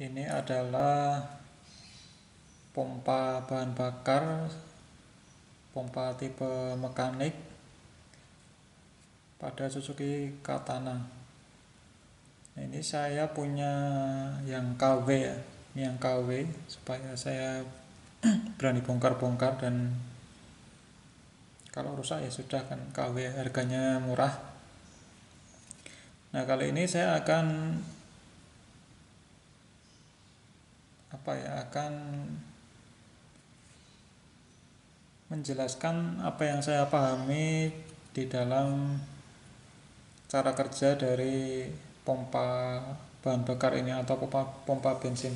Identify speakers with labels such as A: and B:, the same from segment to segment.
A: Ini adalah pompa bahan bakar, pompa tipe mekanik pada Suzuki Katana. Nah, ini saya punya yang KW ya, ini yang KW supaya saya berani bongkar-bongkar, dan kalau rusak ya sudah, kan KW harganya murah. Nah, kali ini saya akan akan menjelaskan apa yang saya pahami di dalam cara kerja dari pompa bahan bakar ini atau pompa bensin.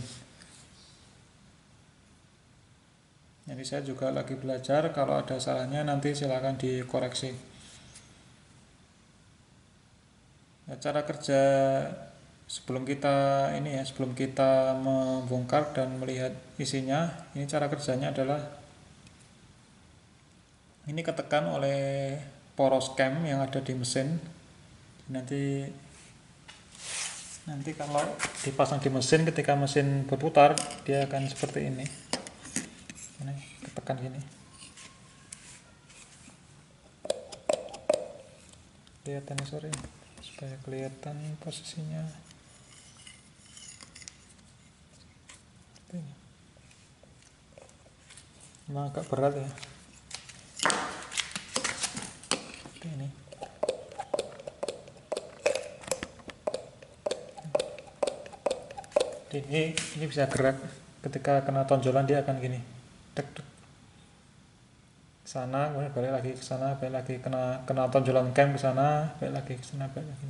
A: Jadi saya juga lagi belajar, kalau ada salahnya nanti silakan dikoreksi. Nah, cara kerja sebelum kita membongkar dan melihat isinya, ini cara kerjanya adalah ini ketekan oleh poros cam yang ada di mesin. Nanti kalau dipasang di mesin, ketika mesin berputar dia akan seperti ini. Ini ketekan gini. Kelihatan, sorry, supaya kelihatan posisinya. Memang agak berat ya. Seperti ini. Ini bisa gerak, ketika kena tonjolan dia akan gini, tek tek sana, kemudian balik lagi ke sana, balik lagi kena tonjolan cam ke sana, balik lagi ke sana, balik lagi,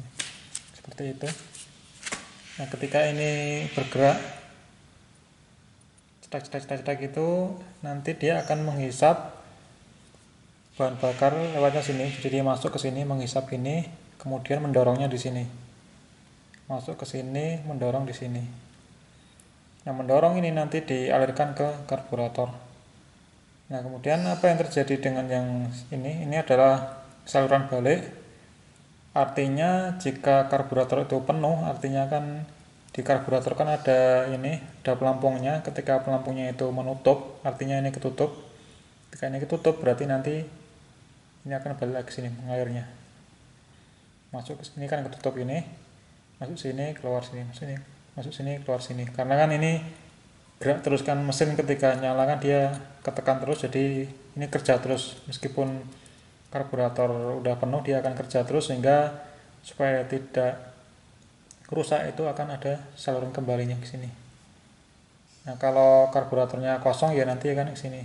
A: seperti itu. Nah, ketika ini bergerak cetak itu, nanti dia akan menghisap bahan bakar lewatnya sini. Jadi dia masuk ke sini, menghisap ini, kemudian mendorongnya di sini, masuk ke sini, mendorong di sini. Nah, mendorong ini nanti dialirkan ke karburator. Nah, kemudian apa yang terjadi dengan yang ini? Ini adalah saluran balik. Artinya jika karburator itu penuh, artinya kan di karburator kan ada pelampungnya. Ketika pelampungnya itu menutup, artinya ini ketutup. Ketika ini ketutup, berarti nanti ini akan balik lagi sini mengalirnya. Masuk ke sini kan ketutup ini, masuk sini, keluar sini, masuk sini, keluar sini. Karena kan ini gerak terus kan mesin, ketika nyala kan dia ketekan terus, jadi ini kerja terus. Meskipun karburator udah penuh, dia akan kerja terus, sehingga supaya tidak rusak itu akan ada saluran kembalinya ke sini. Nah, kalau karburatornya kosong ya nanti akan ke sini.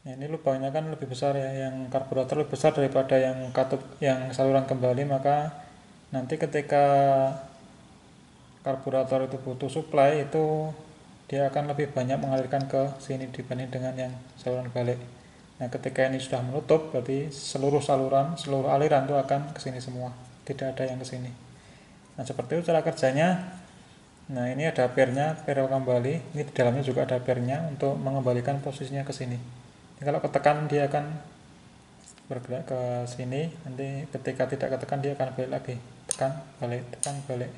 A: Nah, ini lubangnya kan lebih besar ya, yang karburator lebih besar daripada yang katup, yang saluran kembali. Maka nanti ketika karburator itu butuh supply, itu dia akan lebih banyak mengalirkan ke sini dibanding dengan yang saluran balik. Nah, ketika ini sudah menutup, berarti seluruh aliran itu akan ke sini semua, tidak ada yang ke sini. Nah, seperti itu cara kerjanya. Nah, ini ada pernya, per kembali. Ini di dalamnya juga ada pernya untuk mengembalikan posisinya ke sini. Ini kalau ketekan dia akan bergerak ke sini, nanti ketika tidak ketekan dia akan balik lagi, tekan balik, tekan balik.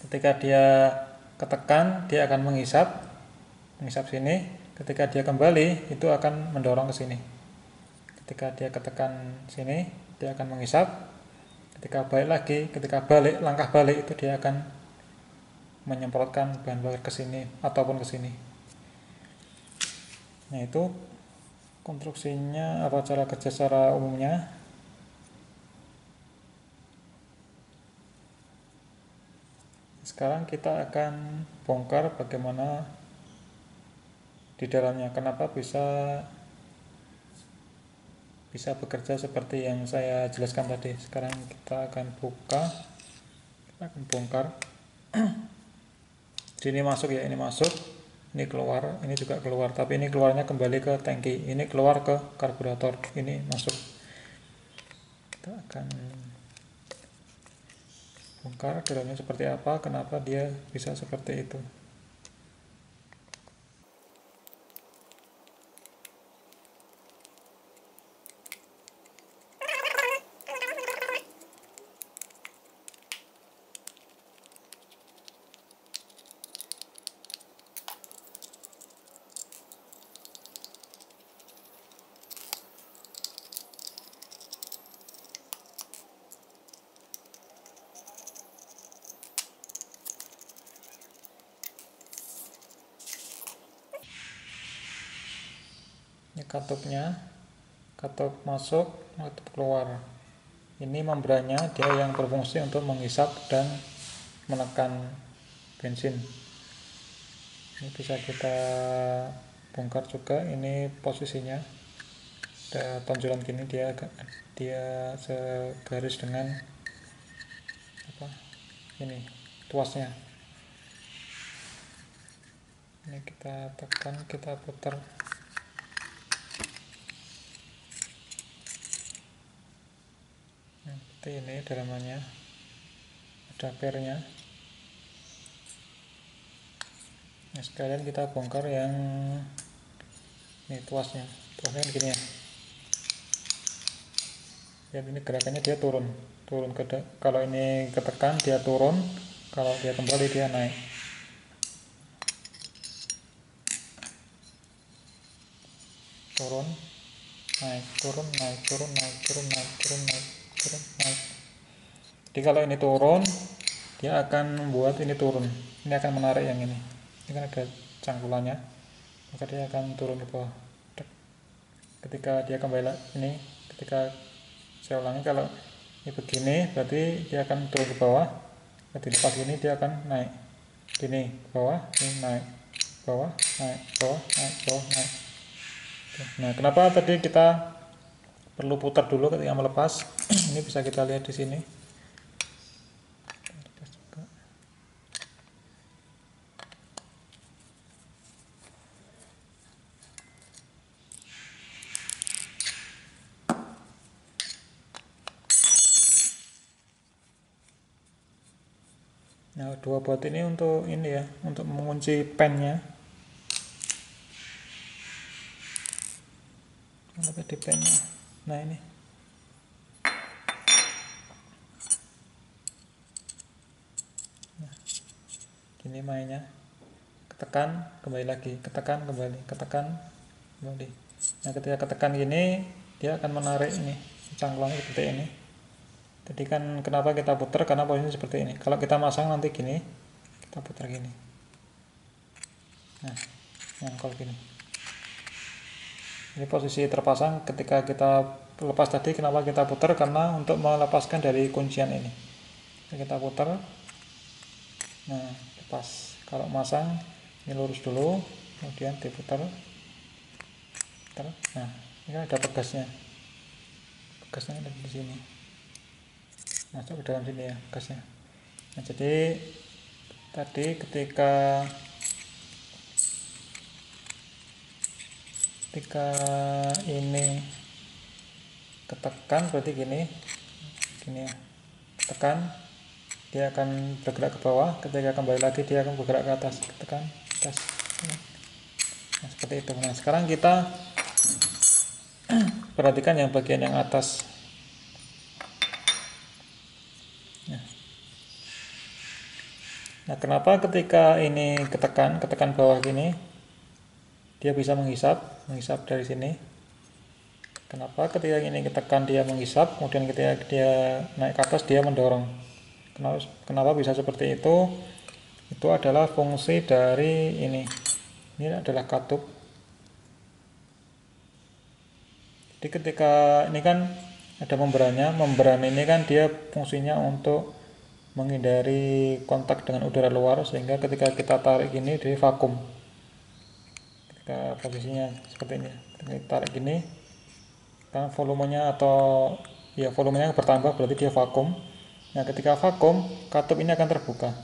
A: Ketika dia ketekan, dia akan menghisap sini. Ketika dia kembali, itu akan mendorong ke sini. Ketika dia ketekan sini, dia akan menghisap. Ketika balik, langkah balik itu dia akan menyemprotkan bahan bakar ke sini ataupun ke sini. Nah, itu konstruksinya, cara kerja secara umumnya. Sekarang kita akan bongkar bagaimana di dalamnya, kenapa bisa bekerja seperti yang saya jelaskan tadi. Sekarang kita akan buka, kita akan bongkar. Jadi ini masuk ya, ini masuk, ini keluar, ini juga keluar, tapi ini keluarnya kembali ke tangki, ini keluar ke karburator, ini masuk. Kita akan bongkar dalamnya seperti apa, kenapa dia bisa seperti itu. Ini katupnya, katup masuk, katup keluar. Ini membrannya dia yang berfungsi untuk menghisap dan menekan bensin. Ini bisa kita bongkar juga. Ini posisinya ada tonjolan gini, dia segaris dengan ini tuasnya. Ini kita tekan, kita putar. Seperti ini dalamannya, ada pernya. Nah, sekalian kita bongkar yang ini tuasnya gini ya. Lihat ini gerakannya, dia turun kalau ini ketekan dia turun, kalau dia kembali dia naik. Turun, naik, turun, naik, turun, naik, turun, naik, turun, naik, turun, naik. Jadi kalau ini turun, dia akan membuat ini turun. Ini akan menarik yang ini. Ini kan ada cangkulannya, maka dia akan turun ke bawah. Ketika dia kembali ini, ketika saya ulangi, kalau ini begini berarti dia akan turun ke bawah. Ketika pas gini dia akan naik. Gini bawah, ini naik, bawah, naik, bawah, naik, bawah, naik. Nah, kenapa tadi kita perlu putar dulu ketika melepas? Ini bisa kita lihat di sini. Nah, dua baut ini untuk ini ya, untuk mengunci pennya. Mana tadi pennya? Nah, ini. Nah, gini mainnya. Ketekan, kembali lagi, ketekan, kembali, ketekan, kembali. Nah, ketika ketekan gini, dia akan menarik ini cangkulannya seperti ini. Jadi kan kenapa kita putar, karena posisinya seperti ini. Kalau kita masang nanti gini, kita putar gini. Nah, nyangkol gini. Ini posisi terpasang. Ketika kita lepas tadi, kenapa kita putar, karena untuk melepaskan dari kuncian ini. Kita putar, nah lepas. Kalau masang ini lurus dulu, kemudian diputar. Nah, ini ada pegasnya. Pegasnya ada di sini, masuk ke dalam sini ya gasnya. Nah, jadi tadi ketika ini ketekan berarti gini ya, tekan dia akan bergerak ke bawah, ketika kembali lagi dia akan bergerak ke atas, tekan atas. Nah, seperti itu. Nah, sekarang kita perhatikan yang bagian yang atas. Nah, kenapa ketika ini ketekan bawah gini dia bisa menghisap dari sini? Kenapa ketika ini ketekan dia menghisap, kemudian ketika dia naik ke atas dia mendorong? Kenapa bisa seperti itu? Itu adalah fungsi dari ini. Ini adalah katup. Jadi ketika ini kan ada membrannya, membran ini kan dia fungsinya untuk menghindari kontak dengan udara luar, sehingga ketika kita tarik gini dia vakum. Ketika posisinya seperti ini, ketika kita tarik gini kan volumenya volumenya bertambah, berarti dia vakum. Nah, ketika vakum, katup ini akan terbuka.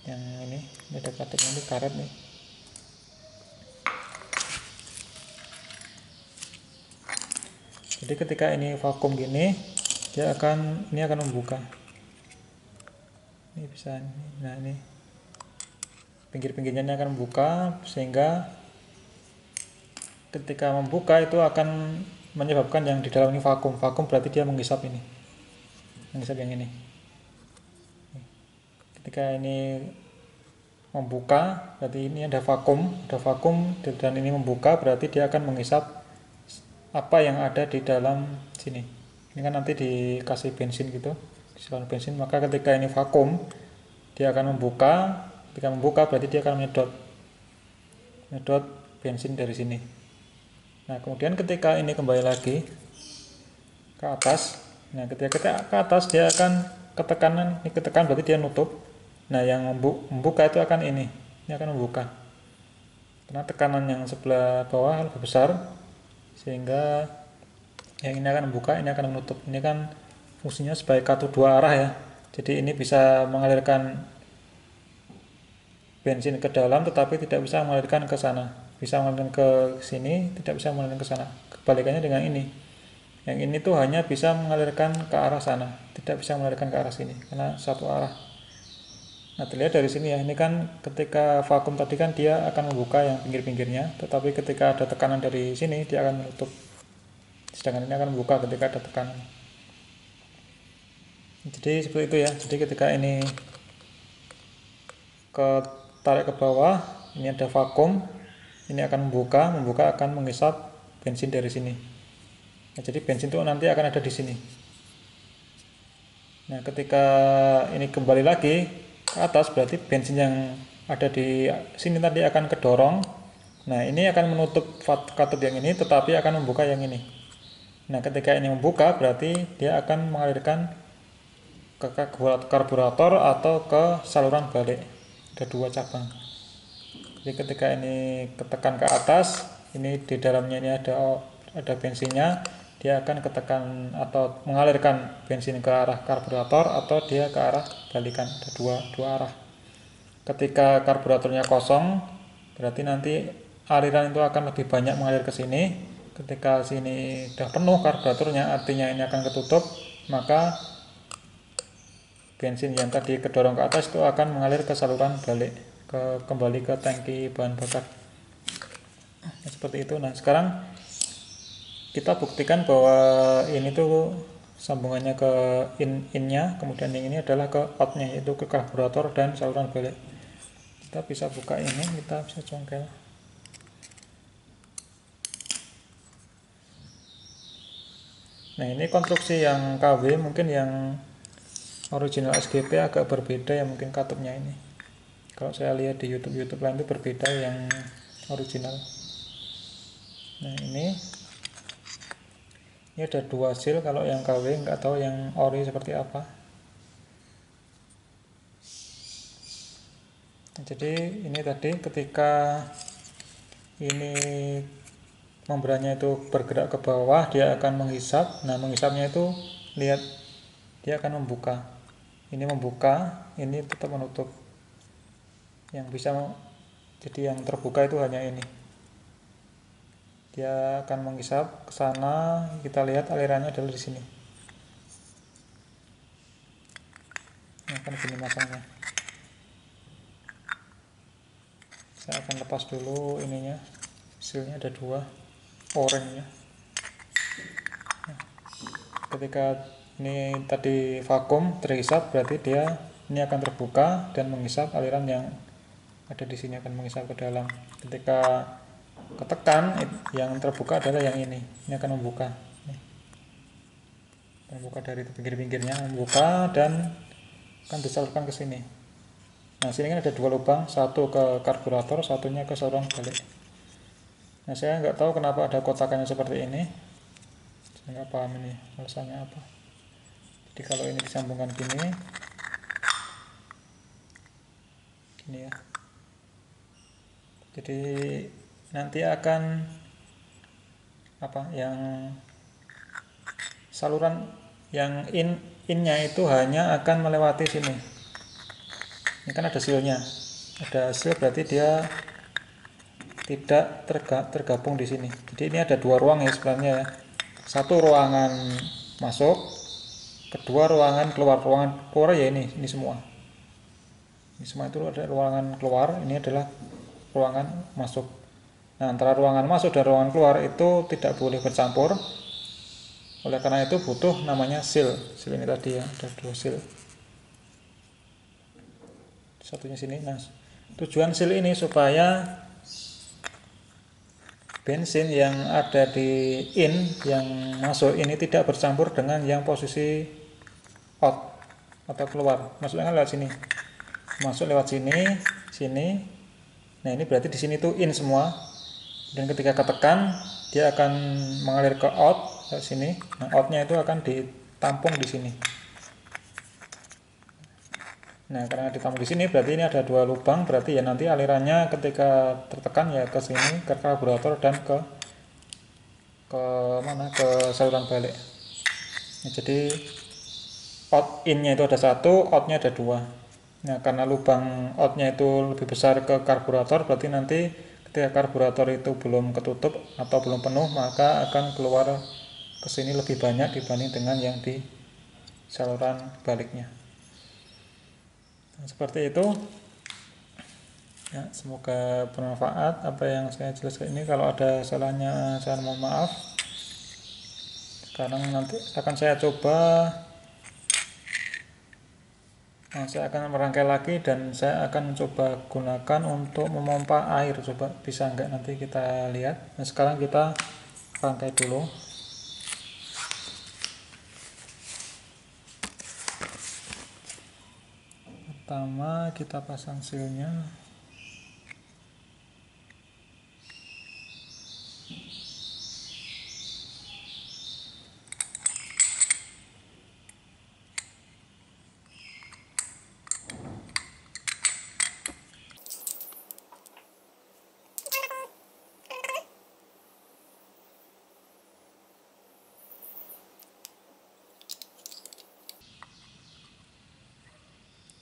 A: Yang ini ada katup ini, karet nih. Jadi ketika ini vakum gini, ini akan membuka. Ini bisa, nah ini pinggir-pinggirnya ini akan membuka, sehingga ketika membuka itu akan menyebabkan yang di dalam ini vakum. Vakum berarti dia menghisap ini, menghisap yang ini. Ketika ini membuka berarti ini ada vakum, dan ini membuka berarti dia akan menghisap apa yang ada di dalam sini. Ini kan nanti dikasih bensin gitu, saluran bensin, maka ketika ini vakum dia akan membuka. Ketika membuka berarti dia akan menyedot bensin dari sini. Nah kemudian ketika ini kembali lagi ke atas, nah ketika ke atas dia akan ketekanan, ini ketekan berarti dia nutup. Nah yang membuka itu akan ini akan membuka, karena tekanan yang sebelah bawah lebih besar, sehingga yang ini akan membuka, ini akan menutup. Ini kan fungsinya sebagai kartu dua arah ya, jadi ini bisa mengalirkan bensin ke dalam tetapi tidak bisa mengalirkan ke sana, bisa mengalirkan ke sini, tidak bisa mengalirkan ke sana. Kebalikannya dengan ini, yang ini tuh hanya bisa mengalirkan ke arah sana, tidak bisa mengalirkan ke arah sini karena satu arah. Nah terlihat dari sini ya, ini kan ketika vakum tadi kan dia akan membuka yang pinggir-pinggirnya, tetapi ketika ada tekanan dari sini dia akan menutup, sedangkan ini akan membuka ketika ada tekanan. Jadi seperti itu ya, jadi ketika ini tarik ke bawah, ini ada vakum, ini akan membuka akan menghisap bensin dari sini. Nah, jadi bensin itu nanti akan ada di sini. Nah ketika ini kembali lagi ke atas, berarti bensin yang ada di sini tadi akan kedorong. Nah ini akan menutup katup yang ini, tetapi akan membuka yang ini. Nah ketika ini membuka, berarti dia akan mengalirkan ke karburator atau ke saluran balik. Ada dua cabang. Jadi ketika ini ketekan ke atas, ini di dalamnya ini ada bensinnya, dia akan ketekan atau mengalirkan bensin ke arah karburator atau dia ke arah balikan. Ada dua arah. Ketika karburatornya kosong, berarti nanti aliran itu akan lebih banyak mengalir ke sini. Ketika sini sudah penuh karburatornya, artinya ini akan ketutup, maka bensin yang tadi kedorong ke atas itu akan mengalir ke saluran balik, kembali ke tangki bahan bakar. Nah, seperti itu. Nah sekarang kita buktikan bahwa ini tuh sambungannya ke innya, kemudian yang ini adalah ke outnya, yaitu ke karburator dan saluran balik. Kita bisa buka ini, kita bisa congkel. Nah ini konstruksi yang KW, mungkin yang original SGP agak berbeda ya, mungkin katupnya ini. Kalau saya lihat di YouTube lain itu berbeda yang original. Nah ini ada dua seal, kalau yang KW nggak tahu yang ori seperti apa. Nah, jadi ini tadi ketika ini membrannya itu bergerak ke bawah, dia akan menghisap. Nah menghisapnya itu lihat, dia akan membuka. Ini membuka, ini tetap menutup. Yang bisa, jadi yang terbuka itu hanya ini. Dia akan menghisap ke sana. Kita lihat alirannya adalah di sini. Ini akan gini masangnya. Saya akan lepas dulu ininya. Sealnya ada dua, oranye. Nah, ketika ini tadi vakum terhisap, berarti dia ini akan terbuka dan menghisap aliran yang ada di sini, akan menghisap ke dalam. Ketika ketekan, yang terbuka adalah yang ini akan membuka. Membuka dari pinggir-pinggirnya, membuka dan akan disalurkan ke sini. Nah sini kan ada dua lubang, satu ke karburator, satunya ke saluran balik. Nah saya nggak tahu kenapa ada kotakannya seperti ini, saya nggak paham ini alasannya apa. Jadi kalau ini disambungkan gini ya, jadi nanti akan apa, yang saluran yang innya itu hanya akan melewati sini. Ini kan ada sealnya, ada seal, berarti dia tidak tergabung di sini. Jadi ini ada dua ruang ya sebenarnya ya. Satu ruangan masuk, kedua ruangan keluar. Ruangan keluar ya ini semua. Ini semua itu ada ruangan keluar, ini adalah ruangan masuk. Nah, antara ruangan masuk dan ruangan keluar itu tidak boleh bercampur. Oleh karena itu butuh namanya seal. Seal ini tadi ya, ada dua seal. Satunya sini. Nah, tujuan seal ini supaya bensin yang ada di yang masuk ini tidak bercampur dengan yang posisi out atau keluar. Masuknya kan lewat sini. Masuk lewat sini. Nah, ini berarti di sini tuh in semua. Dan ketika ketekan dia akan mengalir ke out ke sini. Nah, outnya itu akan ditampung di sini. Nah, karena ditampung di sini berarti ini ada dua lubang, berarti ya nanti alirannya ketika tertekan ya ke sini ke karburator dan ke mana ke saluran balik. Nah, jadi out in-nya itu ada satu, out-nya ada dua. Nah, karena lubang out-nya itu lebih besar ke karburator, berarti nanti ketika karburator itu belum ketutup atau belum penuh, maka akan keluar ke sini lebih banyak dibanding dengan yang di saluran baliknya. Nah, seperti itu. Ya, semoga bermanfaat apa yang saya jelaskan ini. Kalau ada salahnya saya mohon maaf. Sekarang nanti akan saya coba, saya akan merangkai lagi dan saya akan mencoba gunakan untuk memompa air. Coba bisa enggak, nanti kita lihat. Nah, sekarang kita rangkai dulu. Pertama kita pasang sealnya.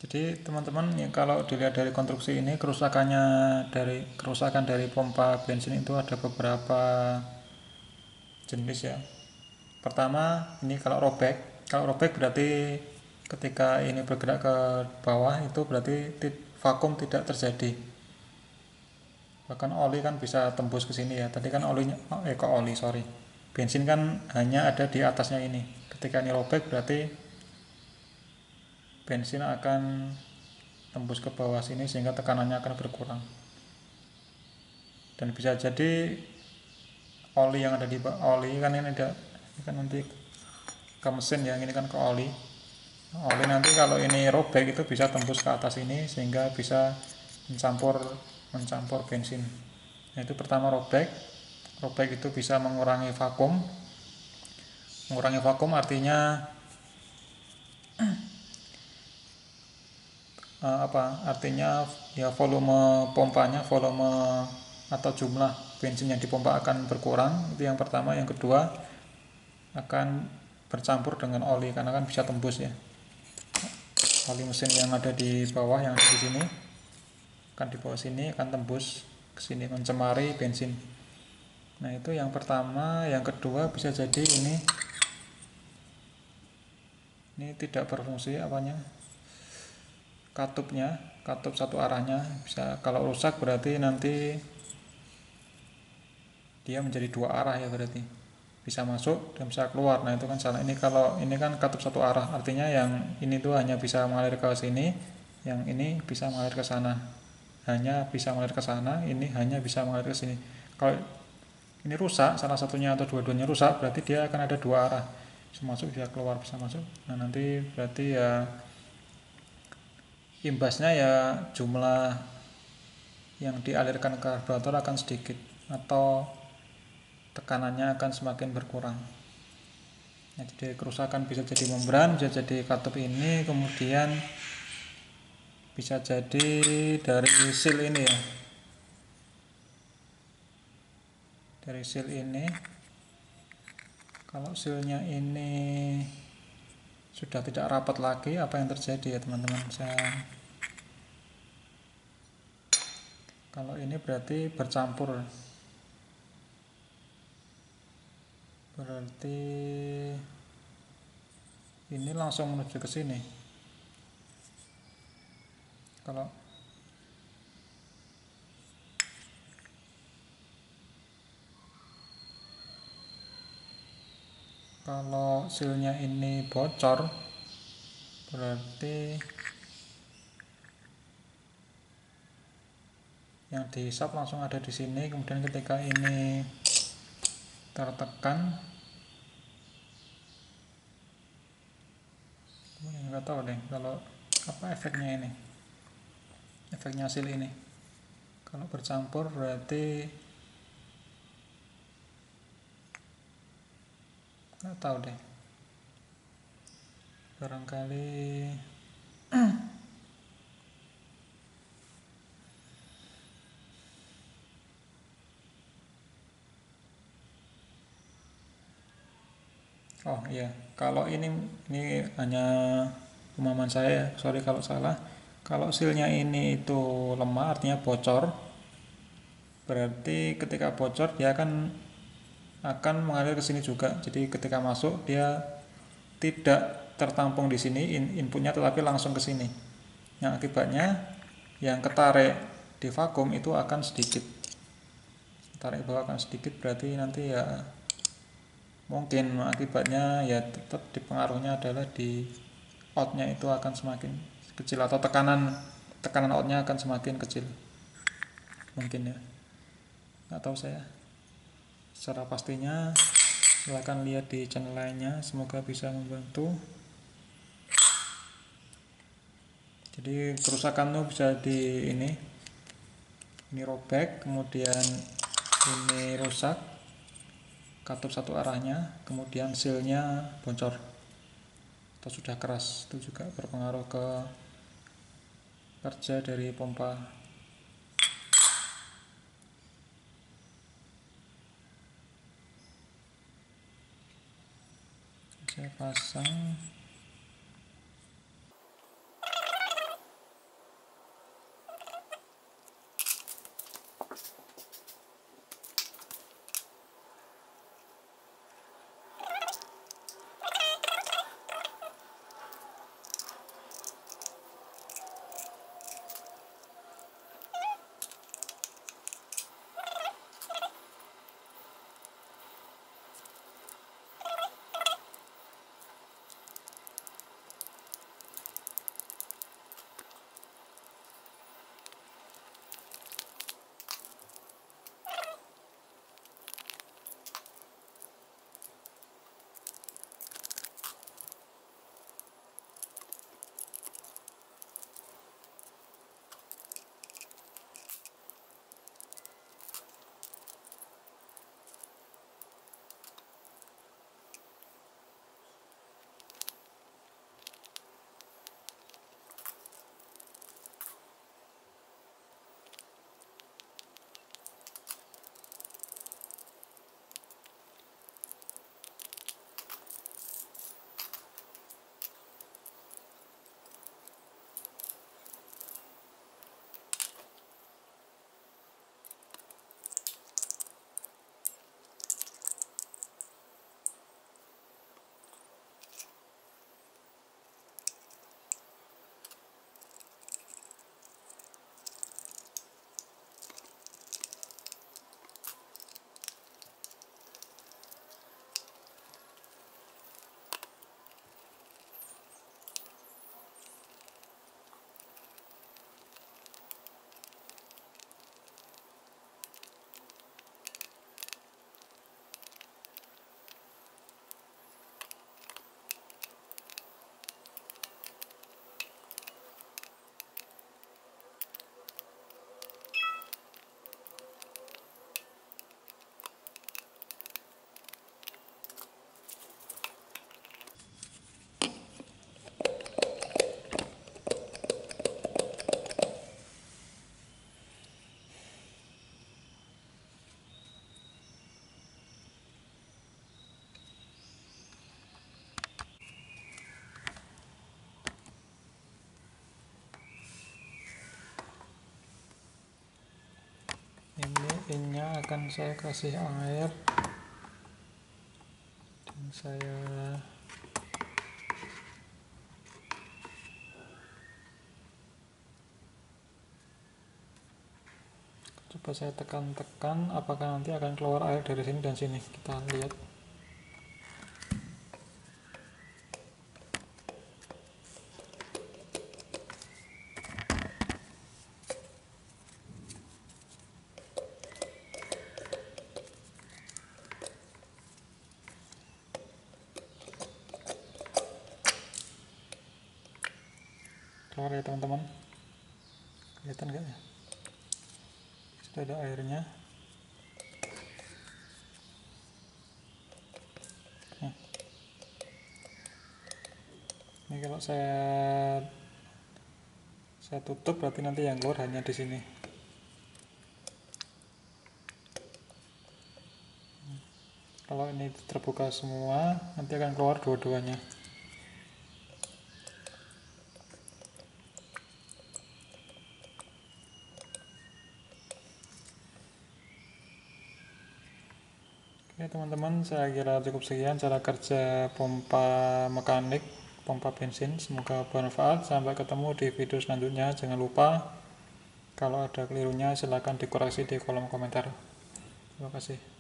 A: Jadi teman-teman ya, kalau dilihat dari konstruksi ini kerusakan dari pompa bensin itu ada beberapa jenis ya. Pertama ini kalau robek berarti ketika ini bergerak ke bawah itu berarti vakum tidak terjadi. Bahkan oli kan bisa tembus ke sini ya. Tadi kan bensin kan hanya ada di atasnya ini. Ketika ini robek berarti bensin akan tembus ke bawah sini sehingga tekanannya akan berkurang. Dan bisa jadi oli yang ada di oli kan ini kan nanti ke mesin ya, ini kan ke oli. Oli nanti kalau ini robek itu bisa tembus ke atas ini sehingga bisa mencampur bensin. Nah, itu pertama robek itu bisa mengurangi vakum. Mengurangi vakum artinya artinya ya volume pompanya, volume atau jumlah bensin yang dipompa akan berkurang. Itu yang pertama. Yang kedua akan bercampur dengan oli karena kan bisa tembus ya. Oli mesin yang ada di bawah, yang ada di sini akan di bawah sini akan tembus ke sini mencemari bensin. Nah, itu yang pertama. Yang kedua bisa jadi ini tidak berfungsi katup satu arahnya. Bisa kalau rusak berarti nanti dia menjadi dua arah ya, berarti bisa masuk dan bisa keluar. Nah, itu kan salah. Ini kalau ini kan katup satu arah, artinya yang ini tuh hanya bisa mengalir ke sini, yang ini bisa mengalir ke sana. Hanya bisa mengalir ke sana, ini hanya bisa mengalir ke sini. Kalau ini rusak, salah satunya atau dua-duanya rusak, berarti dia akan ada dua arah. Bisa masuk, bisa keluar, bisa masuk. Nah, nanti berarti ya imbasnya ya jumlah yang dialirkan ke karburator akan sedikit atau tekanannya akan semakin berkurang. Nah, jadi kerusakan bisa jadi membran, bisa jadi katup ini, kemudian bisa jadi dari seal ini ya. Dari seal ini, kalau sealnya ini sudah tidak rapat lagi, apa yang terjadi ya teman-teman? Kalau ini berarti bercampur, berarti ini langsung menuju ke sini. Kalau sealnya ini bocor, berarti yang dihisap langsung ada di sini. Kemudian ketika ini tertekan, nggak tahu deh kalau apa efeknya ini, efeknya seal ini. Kalau bercampur berarti nggak tahu deh, barangkali oh iya, kalau ini hanya pemahaman saya ya, sorry kalau salah. Kalau sealnya ini itu lemah, artinya bocor, berarti ketika bocor dia akan mengalir ke sini juga. Jadi ketika masuk dia tidak tertampung di sini inputnya, tetapi langsung ke sini. Yang akibatnya yang ketarik di vakum itu akan sedikit. Tarik bawah akan sedikit, berarti nanti ya mungkin akibatnya ya tetap dipengaruhnya adalah di outnya itu akan semakin kecil, atau tekanan outnya akan semakin kecil mungkin ya, nggak tahu saya secara pastinya. Silahkan lihat di channel lainnya, semoga bisa membantu. Jadi kerusakan tuh bisa di ini robek, kemudian ini rusak katup satu arahnya, kemudian sealnya bocor atau sudah keras, itu juga berpengaruh ke kerja dari pompa. Saya pasang. Ini pinnya akan saya kasih air, dan saya coba saya tekan-tekan, apakah nanti akan keluar air dari sini dan sini. Kita lihat. Keluar ya teman-teman, kelihatan nggak ya? Sudah ada airnya. Nah, Ini kalau saya tutup berarti nanti yang keluar hanya di sini. Kalau ini terbuka semua, nanti akan keluar dua-duanya. Oke teman-teman, saya kira cukup sekian cara kerja pompa mekanik, pompa bensin. Semoga bermanfaat. Sampai ketemu di video selanjutnya. Jangan lupa kalau ada kelirunya silahkan dikoreksi di kolom komentar. Terima kasih.